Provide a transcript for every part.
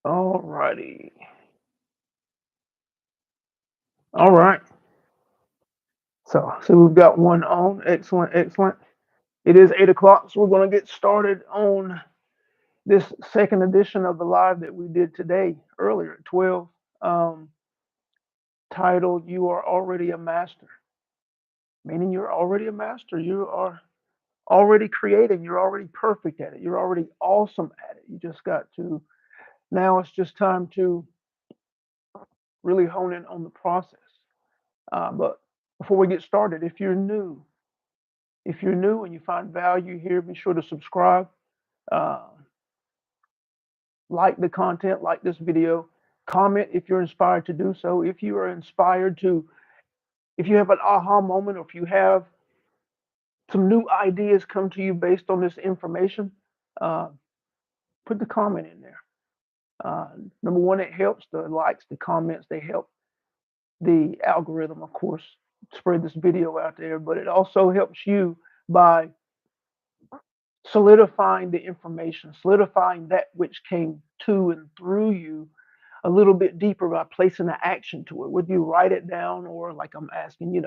All righty. All right. So we've got one on. Excellent, excellent. It is 8 o'clock, so we're going to get started on this second edition of the live that we did today, earlier at 12, um, titled "You Are Already a Master," meaning you're already a master. You are already creating. You're already perfect at it. You're already awesome at it. You just got to, now it's just time to really hone in on the process. But before we get started, if you're new and you find value here, be sure to subscribe, uh, like the content, like this video, comment if you're inspired to do so. If you are inspired to, if you have an aha moment, or if you have some new ideas come to you based on this information, uh, put the comment in there. Uh, Number one, it helps. The likes, the comments, they help the algorithm, of course, spread this video out there, but it also helps you by solidifying the information, solidifying that which came to and through you a little bit deeper by placing an action to it. Would you write it down, or like I'm asking,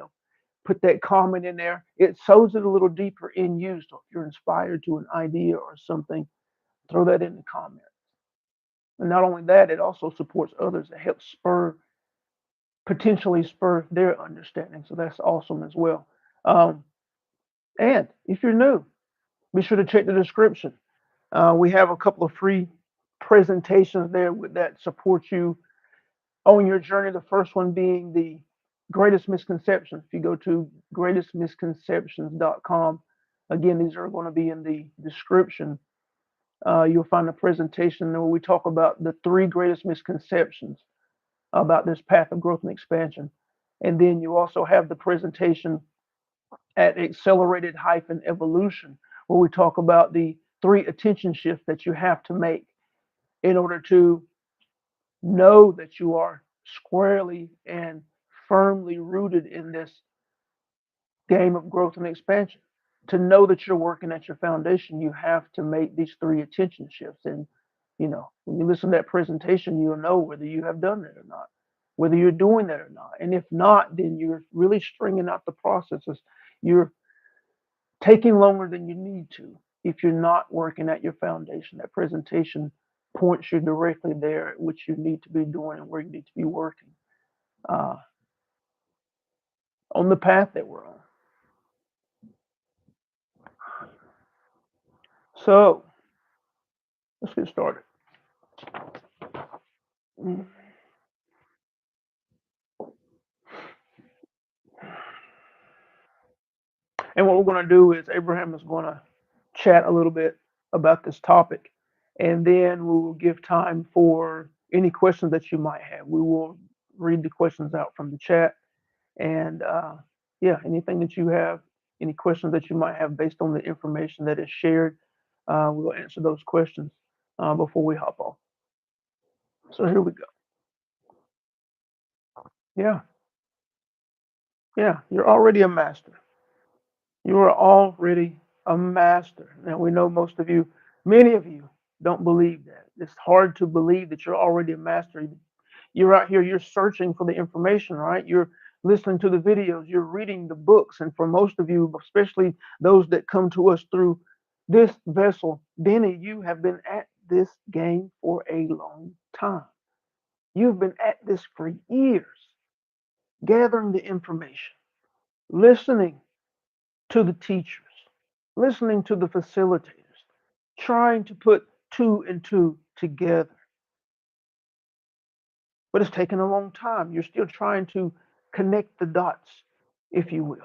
put that comment in there? It sows it a little deeper in you. So if you're inspired to an idea or something, throw that in the comments. And not only that, it also supports others. It helps potentially spur their understanding. So that's awesome as well. Um, and if you're new, be sure to check the description. We have a couple of free presentations there that support you on your journey. The first one being the greatest misconceptions. If you go to greatestmisconceptions.com, again, these are going to be in the description. You'll find a presentation where we talk about the three greatest misconceptions about this path of growth and expansion. And then you also have the presentation at Accelerated Hyphen Evolution, where we talk about the three attention shifts that you have to make in order to know that you are squarely and firmly rooted in this game of growth and expansion. To know that you're working at your foundation, you have to make these three attention shifts. And, when you listen to that presentation, you'll know whether you have done it or not, whether you're doing that or not. And if not, then you're really stringing out the processes. You're taking longer than you need to if you're not working at your foundation. That presentation points you directly there at what you need to be doing and where you need to be working uh, on the path that we're on. So let's get started. And what we're going to do is Abraham is going to chat a little bit about this topic, and then we will give time for any questions that you might have. We will read the questions out from the chat, and yeah, anything that you have, any questions that you might have based on the information that is shared, we will answer those questions before we hop off. So here we go. Yeah, yeah, you're already a master. You are already a master. Now we know most of you, many of you, don't believe that. It's hard to believe that you're already a master. You're out here, you're searching for the information, right? You're listening to the videos, you're reading the books. And for most of you, especially those that come to us through this vessel, Benny, you have been at this game for a long time. You've been at this for years, gathering the information, listening to the teachers, listening to the facilitators, trying to put two and two together. But it's taken a long time. You're still trying to connect the dots, if you will.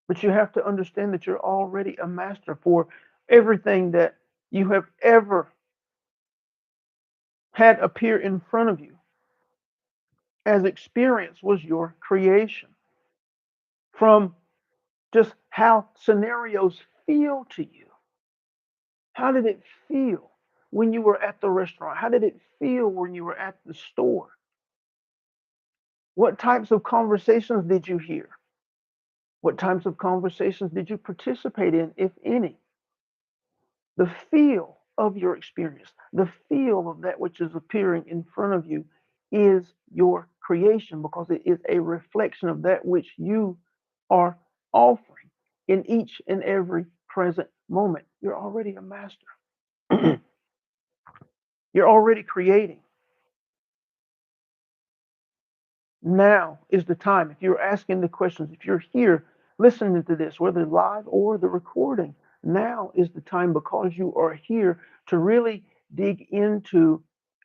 But you have to understand that you're already a master for everything that you have ever had appear in front of you as experience was your creation. From just how scenarios feel to you. How did it feel when you were at the restaurant? How did it feel when you were at the store? What types of conversations did you hear? What types of conversations did you participate in, if any? The feel of your experience, the feel of that which is appearing in front of you is your creation because it is a reflection of that which you are offering in each and every present moment. You're already a master. You're already creating. Now is the time. If you're asking the questions, if you're here listening to this, whether live or the recording, now is the time because you are here to really dig into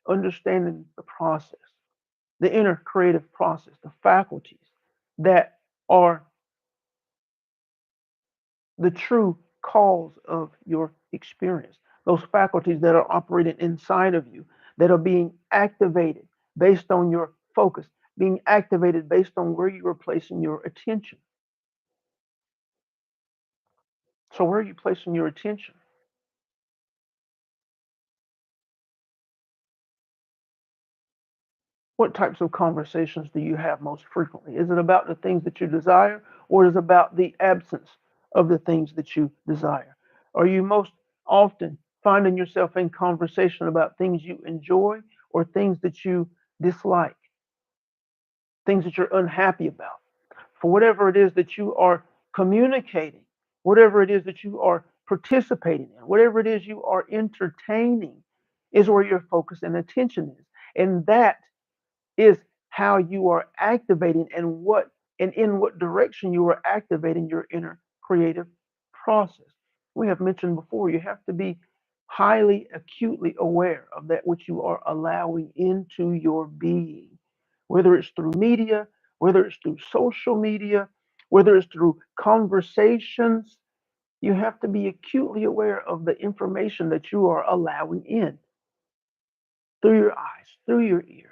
understanding the process, the inner creative process, the faculties that are the true cause of your experience, those faculties that are operating inside of you, that are being activated based on your focus, being activated based on where you are placing your attention. So, where are you placing your attention? What types of conversations do you have most frequently? Is it about the things that you desire, or is it about the absence of the things that you desire? Are you most often finding yourself in conversation about things you enjoy or things that you dislike, things that you're unhappy about? For whatever it is that you are communicating, whatever it is that you are participating in, whatever it is you are entertaining, is where your focus and attention is. And that is how you are activating and in what direction you are activating your inner creative process. We have mentioned before, you have to be highly acutely aware of that which you are allowing into your being, whether it's through media, whether it's through social media, whether it's through conversations. You have to be acutely aware of the information that you are allowing in through your eyes, through your ears,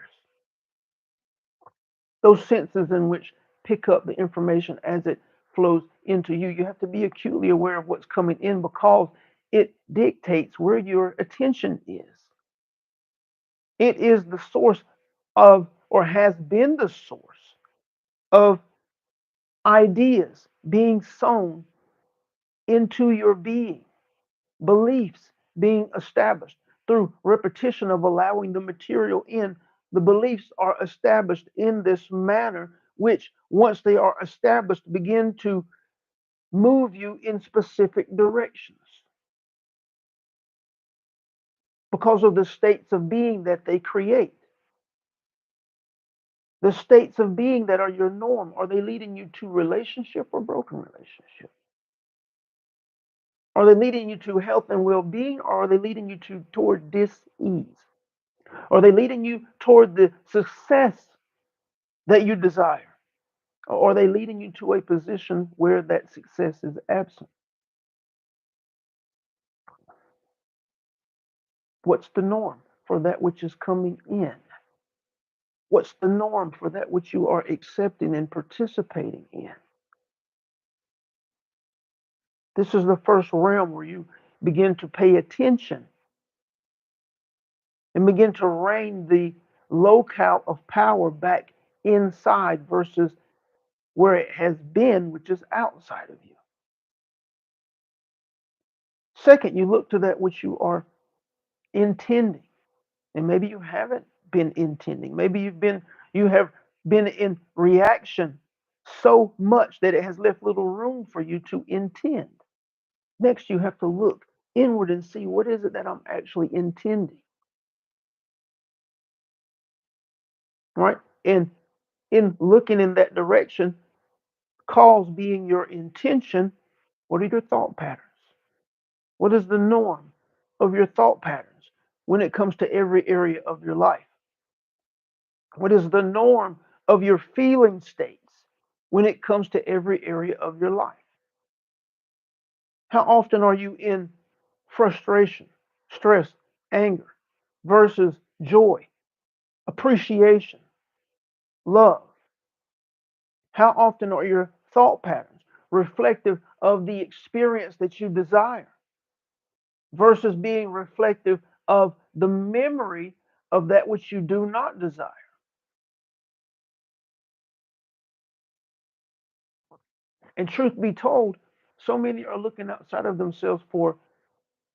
those senses in which pick up the information as it flows into you. You have to be acutely aware of what's coming in because it dictates where your attention is. It is the source of, or has been the source of ideas being sown into your being, beliefs being established through repetition of allowing the material in. The beliefs are established in this manner, which, once they are established, begin to move you in specific directions because of the states of being that they create. The states of being that are your norm, are they leading you to relationship or broken relationship? Are they leading you to health and well-being, or are they leading you toward dis-ease? Are they leading you toward the success that you desire? Or are they leading you to a position where that success is absent? What's the norm for that which is coming in? What's the norm for that which you are accepting and participating in? This is the first realm where you begin to pay attention and begin to rein the locale of power back inside versus where it has been, which is outside of you. Second, you look to that which you are intending. And maybe you haven't been intending. Maybe you have been in reaction so much that it has left little room for you to intend. Next, you have to look inward and see what is it that I'm actually intending. Right? And in looking in that direction, cause being your intention, what are your thought patterns? What is the norm of your thought patterns when it comes to every area of your life? What is the norm of your feeling states when it comes to every area of your life? How often are you in frustration, stress, anger versus joy, appreciation, love? How often are your thought patterns reflective of the experience that you desire versus being reflective of the memory of that which you do not desire? And truth be told, so many are looking outside of themselves for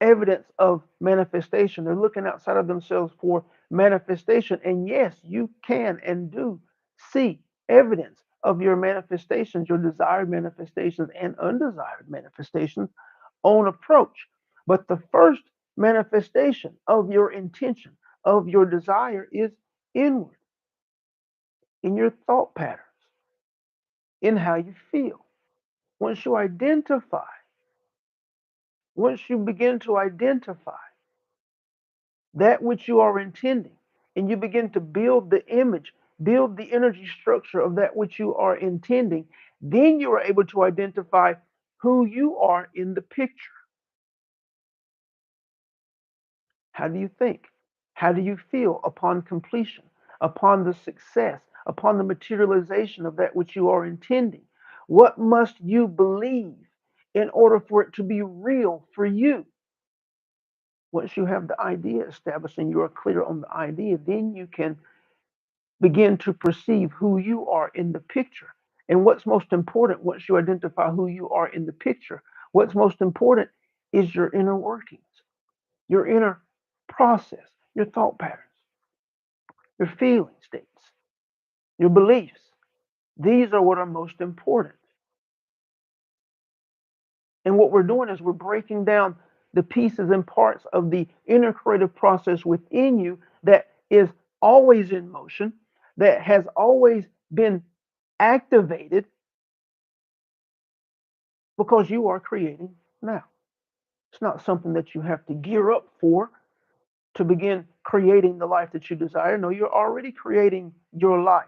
evidence of manifestation. They're looking outside of themselves for manifestation. And yes, you can and do see evidence of your manifestations, your desired manifestations and undesired manifestations on approach. But the first manifestation of your intention, of your desire, is inward, in your thought patterns, in how you feel. Once you identify, once you begin to identify that which you are intending, and you begin to build the image, build the energy structure of that which you are intending, then you are able to identify who you are in the picture. How do you think? How do you feel upon completion, upon the success, upon the materialization of that which you are intending? What must you believe in order for it to be real for you? Once you have the idea established and you are clear on the idea, then you can begin to perceive who you are in the picture. And what's most important, once you identify who you are in the picture, what's most important is your inner workings, your inner process, your thought patterns, your feeling states, your beliefs. These are what are most important. And what we're doing is we're breaking down the pieces and parts of the inner creative process within you that is always in motion, that has always been activated because you are creating now. It's not something that you have to gear up for to begin creating the life that you desire. No, you're already creating your life.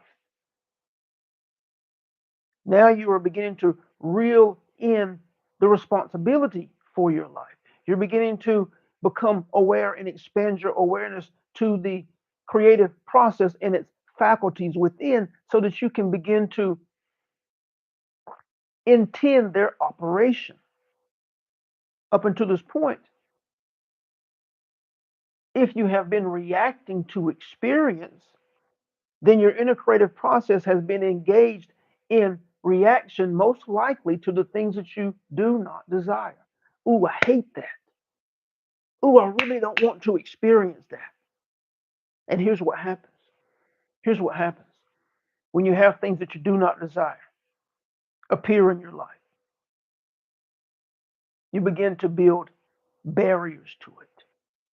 Now you are beginning to reel in the responsibility for your life. You're beginning to become aware and expand your awareness to the creative process and its faculties within so that you can begin to intend their operation. Up until this point, if you have been reacting to experience, then your inner creative process has been engaged in reaction, most likely to the things that you do not desire. Ooh, I hate that. Ooh, I really don't want to experience that. And here's what happens. Here's what happens when you have things that you do not desire appear in your life. You begin to build barriers to it.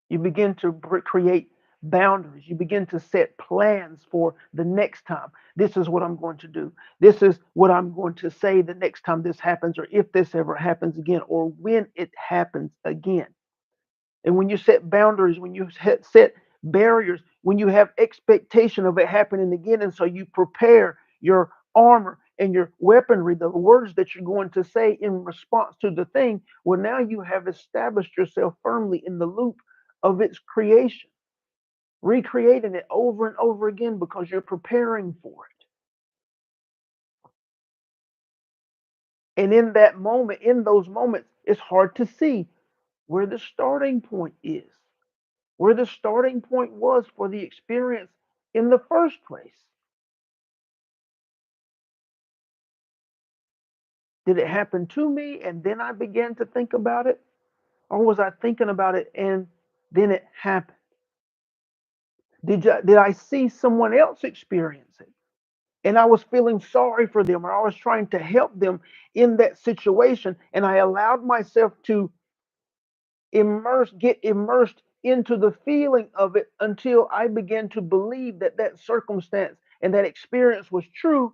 You begin to create boundaries. You begin to set plans for the next time. This is what I'm going to do. This is what I'm going to say the next time this happens, or if this ever happens again, or when it happens again. And when you set boundaries, when you set barriers, when you have expectation of it happening again, and so you prepare your armor and your weaponry, the words that you're going to say in response to the thing, well, now you have established yourself firmly in the loop of its creation, recreating it over and over again because you're preparing for it. And in that moment, in those moments, it's hard to see where the starting point is, where the starting point was for the experience in the first place. Did it happen to me and then I began to think about it? Or was I thinking about it and then it happened? Did I see someone else experience it? And I was feeling sorry for them, or I was trying to help them in that situation, and I allowed myself to get immersed into the feeling of it until I began to believe that that circumstance and that experience was true.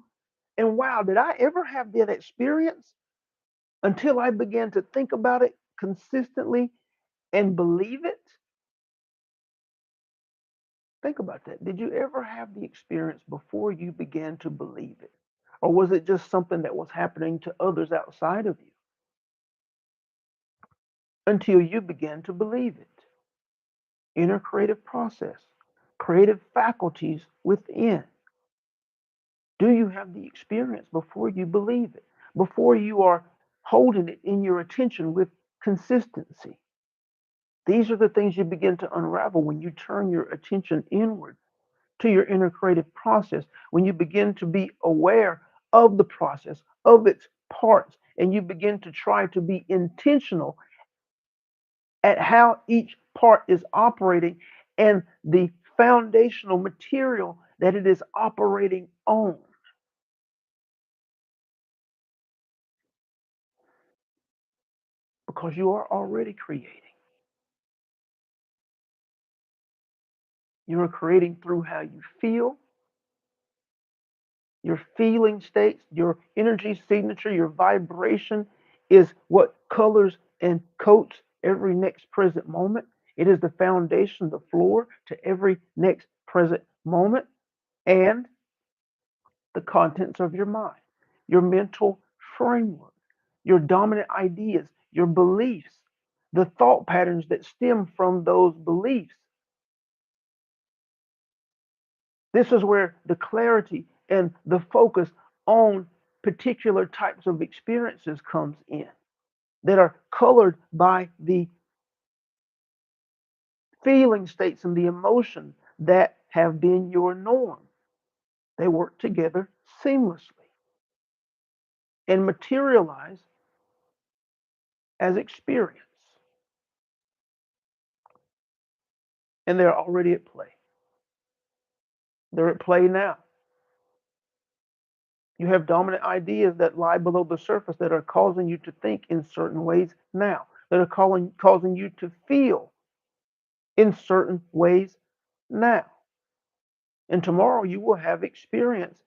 And wow, did I ever have that experience until I began to think about it consistently and believe it? Think about that. Did you ever have the experience before you began to believe it? Or was it just something that was happening to others outside of you until you began to believe it? Inner creative process, creative faculties within. Do you have the experience before you believe it? Before you are holding it in your attention with consistency? These are the things you begin to unravel when you turn your attention inward to your inner creative process, when you begin to be aware of the process, of its parts, and you begin to try to be intentional at how each part is operating and the foundational material that it is operating on, because you are already creating. You are creating through how you feel, your feeling states, your energy signature, your vibration is what colors and coats every next present moment. It is the foundation, the floor to every next present moment, and the contents of your mind, your mental framework, your dominant ideas, your beliefs, the thought patterns that stem from those beliefs. This is where the clarity and the focus on particular types of experiences comes in that are colored by the feeling states and the emotions that have been your norm. They work together seamlessly and materialize as experience, and they're already at play. They're at play now. You have dominant ideas that lie below the surface that are causing you to think in certain ways now, that are causing you to feel in certain ways now. And tomorrow you will have experience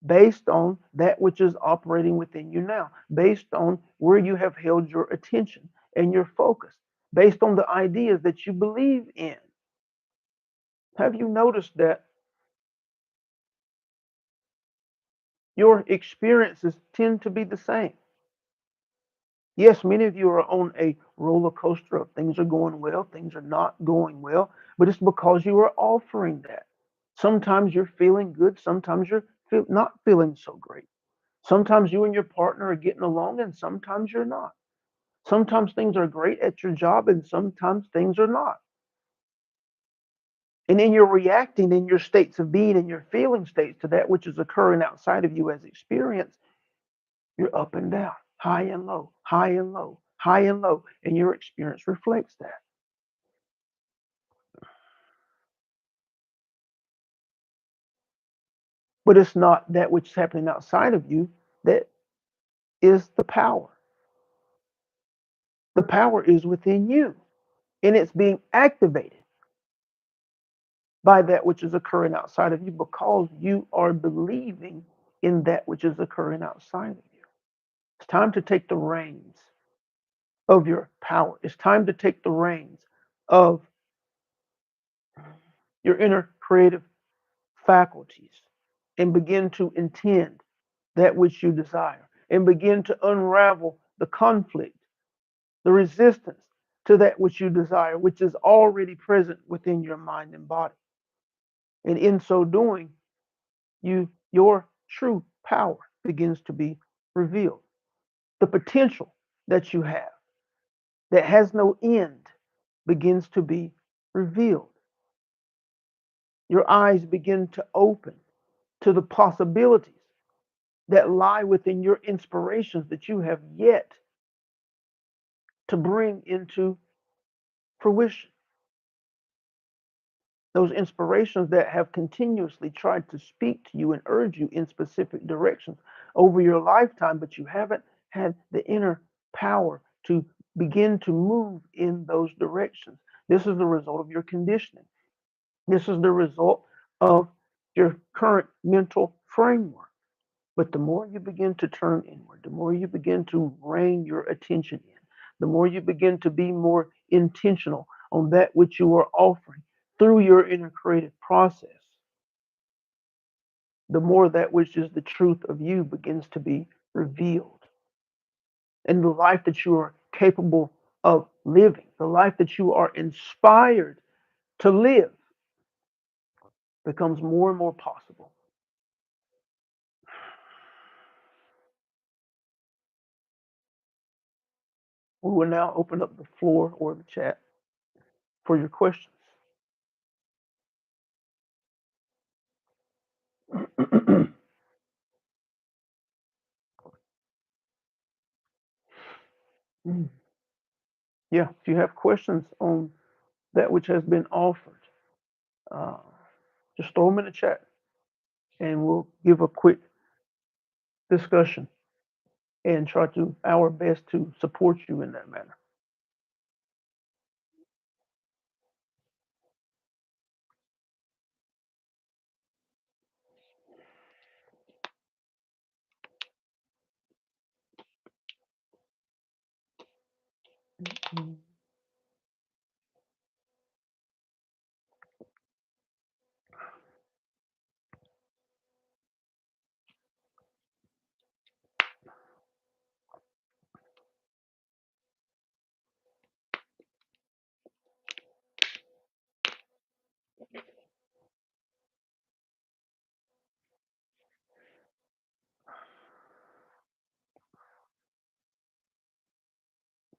based on that which is operating within you now, based on where you have held your attention and your focus, based on the ideas that you believe in. Have you noticed that your experiences tend to be the same? Yes, many of you are on a roller coaster of things are going well, things are not going well, but it's because you are offering that. Sometimes you're feeling good, sometimes you're not feeling so great. Sometimes you and your partner are getting along, and sometimes you're not. Sometimes things are great at your job, and sometimes things are not. And in your reacting, in your states of being, in your feeling states to that which is occurring outside of you as experience, you're up and down, high and low, high and low, high and low, and your experience reflects that. But it's not that which is happening outside of you that is the power. The power is within you, and it's being activated by that which is occurring outside of you because you are believing in that which is occurring outside of you. It's time to take the reins of your power. It's time to take the reins of your inner creative faculties and begin to intend that which you desire and begin to unravel the conflict, the resistance to that which you desire, which is already present within your mind and body. And in so doing, your true power begins to be revealed. The potential that you have that has no end begins to be revealed. Your eyes begin to open to the possibilities that lie within your inspirations that you have yet to bring into fruition. Those inspirations that have continuously tried to speak to you and urge you in specific directions over your lifetime, but you haven't had the inner power to begin to move in those directions. This is the result of your conditioning. This is the result of your current mental framework. But the more you begin to turn inward, the more you begin to rein your attention in, the more you begin to be more intentional on that which you are offering through your inner creative process, the more that which is the truth of you begins to be revealed. And the life that you are capable of living, the life that you are inspired to live, becomes more and more possible. We will now open up the floor or the chat for your questions. Yeah, if you have questions on that which has been offered, uh, just throw them in the chat and we'll give a quick discussion and try to our best to support you in that manner.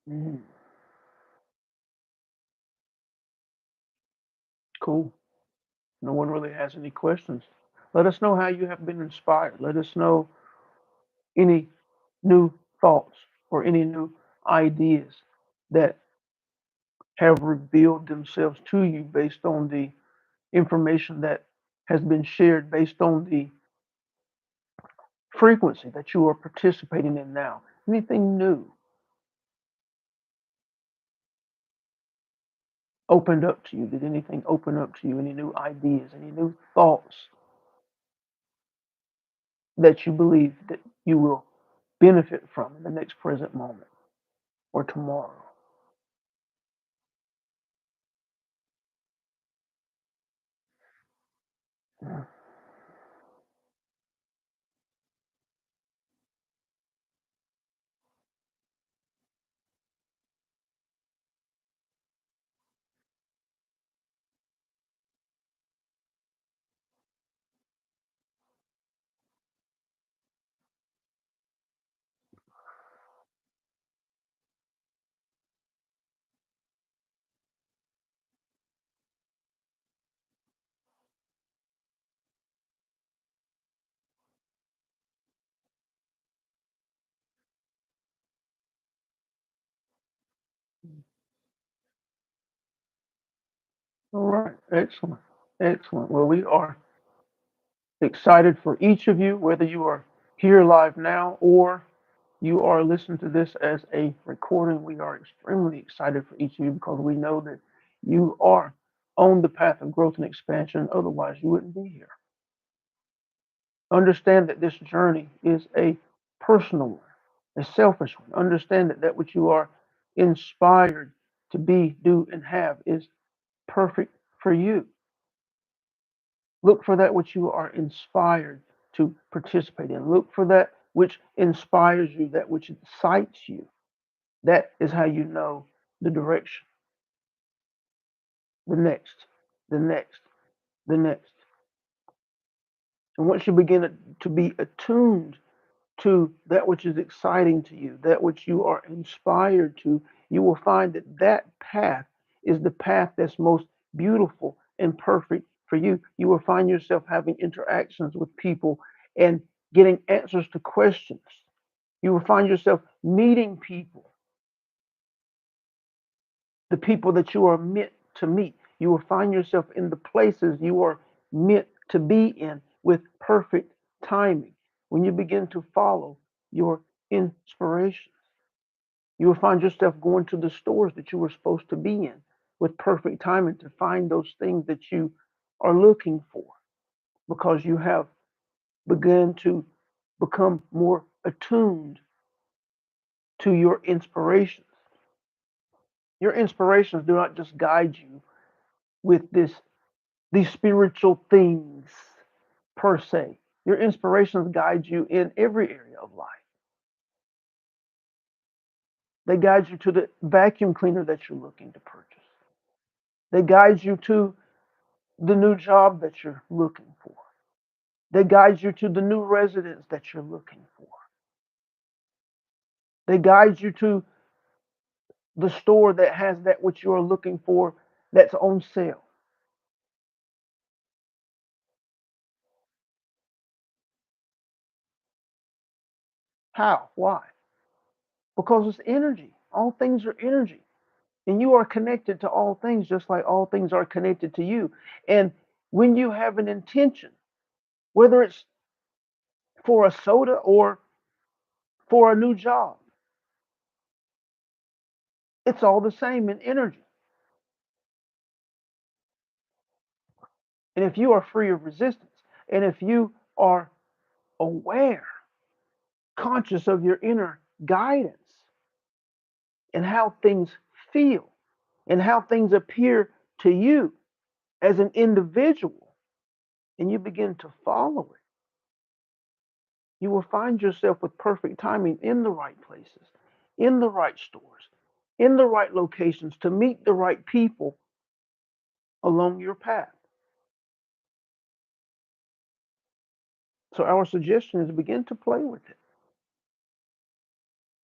Mhm. Cool. No one really has any questions. Let us know how you have been inspired. Let us know any new thoughts or any new ideas that have revealed themselves to you based on the information that has been shared, based on the frequency that you are participating in now. Anything new opened up to you? Did anything open up to you? Any new ideas, any new thoughts that you believe that you will benefit from in the next present moment or tomorrow? All right, excellent, excellent. Well, we are excited for each of you, whether you are here live now or you are listening to this as a recording. We are extremely excited for each of you because we know that you are on the path of growth and expansion. Otherwise, you wouldn't be here. Understand that this journey is a personal one, a selfish one. Understand that that which you are inspired to be, do, and have is perfect for you. Look for that which you are inspired to participate in. Look for that which inspires you, that which excites you. That is how you know the direction, the next, the next, the next. And once you begin to be attuned to that which is exciting to you, that which you are inspired to, you will find that that path is the path that's most beautiful and perfect for you. You will find yourself having interactions with people and getting answers to questions. You will find yourself meeting people, the people that you are meant to meet. You will find yourself in the places you are meant to be in with perfect timing. When you begin to follow your inspiration, you will find yourself going to the stores that you were supposed to be in with perfect timing to find those things that you are looking for because you have begun to become more attuned to your inspirations. Your inspirations do not just guide you with these spiritual things per se. Your inspirations guide you in every area of life. They guide you to the vacuum cleaner that you're looking to purchase. They guide you to the new job that you're looking for. They guide you to the new residence that you're looking for. They guide you to the store that has that which you're looking for that's on sale. How? Why? Because it's energy. All things are energy. And you are connected to all things just like all things are connected to you. And when you have an intention, whether it's for a soda or for a new job, it's all the same in energy. And if you are free of resistance, and if you are aware, conscious of your inner guidance and how things feel and how things appear to you as an individual, and you begin to follow it, you will find yourself with perfect timing in the right places, in the right stores, in the right locations to meet the right people along your path. So, our suggestion is begin to play with it.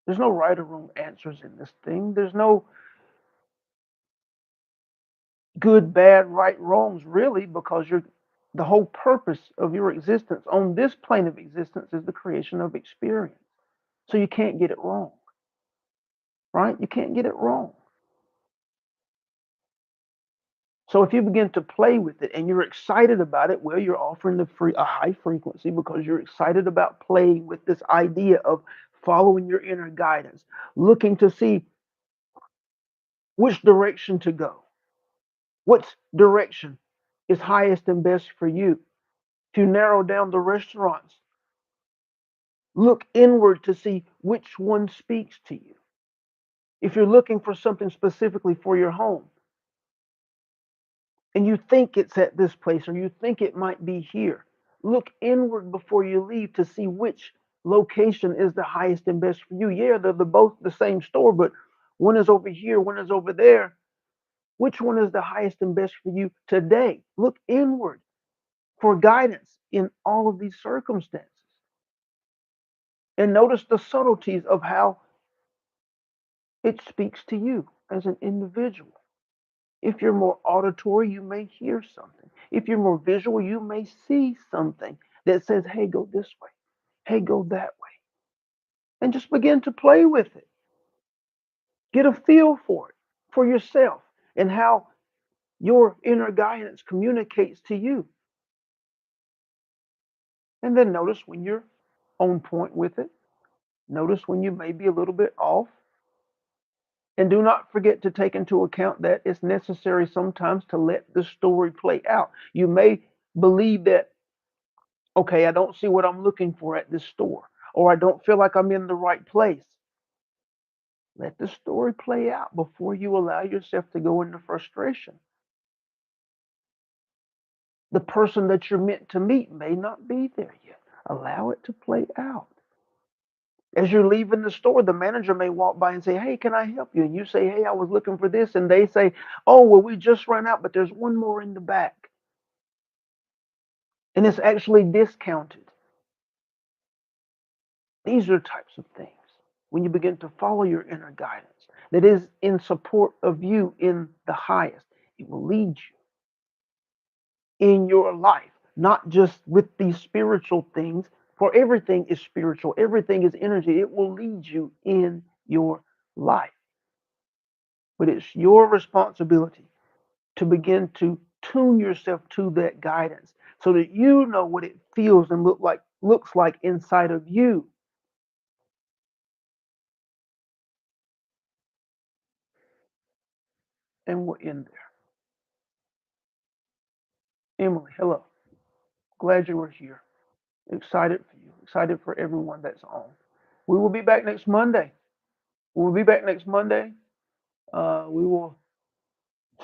There's no right or wrong answers in this thing. There's no good, bad, right, wrongs, really, because the whole purpose of your existence on this plane of existence is the creation of experience. So you can't get it wrong, right? You can't get it wrong. So if you begin to play with it and you're excited about it, well, you're offering a high frequency because you're excited about playing with this idea of following your inner guidance, looking to see which direction to go, what direction is highest and best for you. If you narrow down the restaurants, look inward to see which one speaks to you. If you're looking for something specifically for your home and you think it's at this place or you think it might be here, look inward before you leave to see which location is the highest and best for you. Yeah, they're both the same store, but one is over here, one is over there. Which one is the highest and best for you today? Look inward for guidance in all of these circumstances. And notice the subtleties of how it speaks to you as an individual. If you're more auditory, you may hear something. If you're more visual, you may see something that says, hey, go this way. Hey, go that way. And just begin to play with it. Get a feel for it, for yourself, and how your inner guidance communicates to you. And then notice when you're on point with it. Notice when you may be a little bit off. And do not forget to take into account that it's necessary sometimes to let the story play out. You may believe that, okay, I don't see what I'm looking for at this store, or I don't feel like I'm in the right place. Let the story play out before you allow yourself to go into frustration. The person that you're meant to meet may not be there yet. Allow it to play out. As you're leaving the store, the manager may walk by and say, hey, can I help you? And you say, hey, I was looking for this. And they say, oh, well, we just ran out, but there's one more in the back. And it's actually discounted. These are types of things when you begin to follow your inner guidance that is in support of you in the highest. It will lead you in your life, not just with these spiritual things, for everything is spiritual, everything is energy. It will lead you in your life. But it's your responsibility to begin to tune yourself to that guidance so that you know what it feels and looks like inside of you. And we're in there. Emily, hello. Glad you were here. Excited for you. Excited for everyone that's on. We will be back next Monday. We will be back next Monday. We will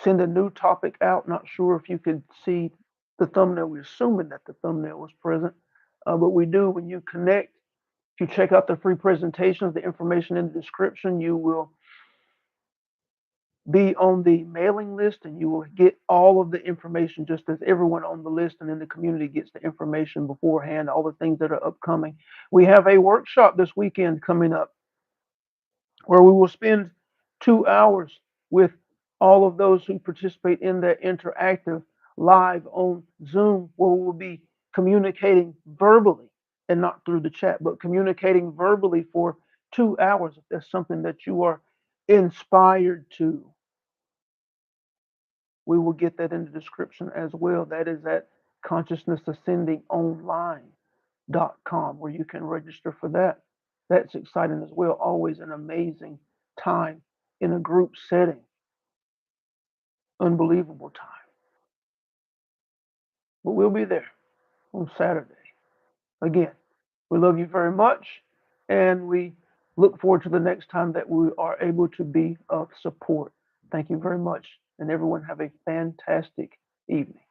send a new topic out. Not sure if you could see the thumbnail. We're assuming that the thumbnail was present. But we do, when you connect, if you check out the free presentations, the information in the description, you will be on the mailing list and you will get all of the information just as everyone on the list and in the community gets the information beforehand, all the things that are upcoming. We have a workshop this weekend coming up where we will spend 2 hours with all of those who participate in that interactive live on Zoom, where we will be communicating verbally and not through the chat, but communicating verbally for 2 hours if that's something that you are inspired to. we will get that in the description as well. That is at consciousnessascendingonline.com, where you can register for that. That's exciting as well. Always an amazing time in a group setting. Unbelievable time. But we'll be there on Saturday. Again, we love you very much, and we look forward to the next time that we are able to be of support. Thank you very much, and everyone have a fantastic evening.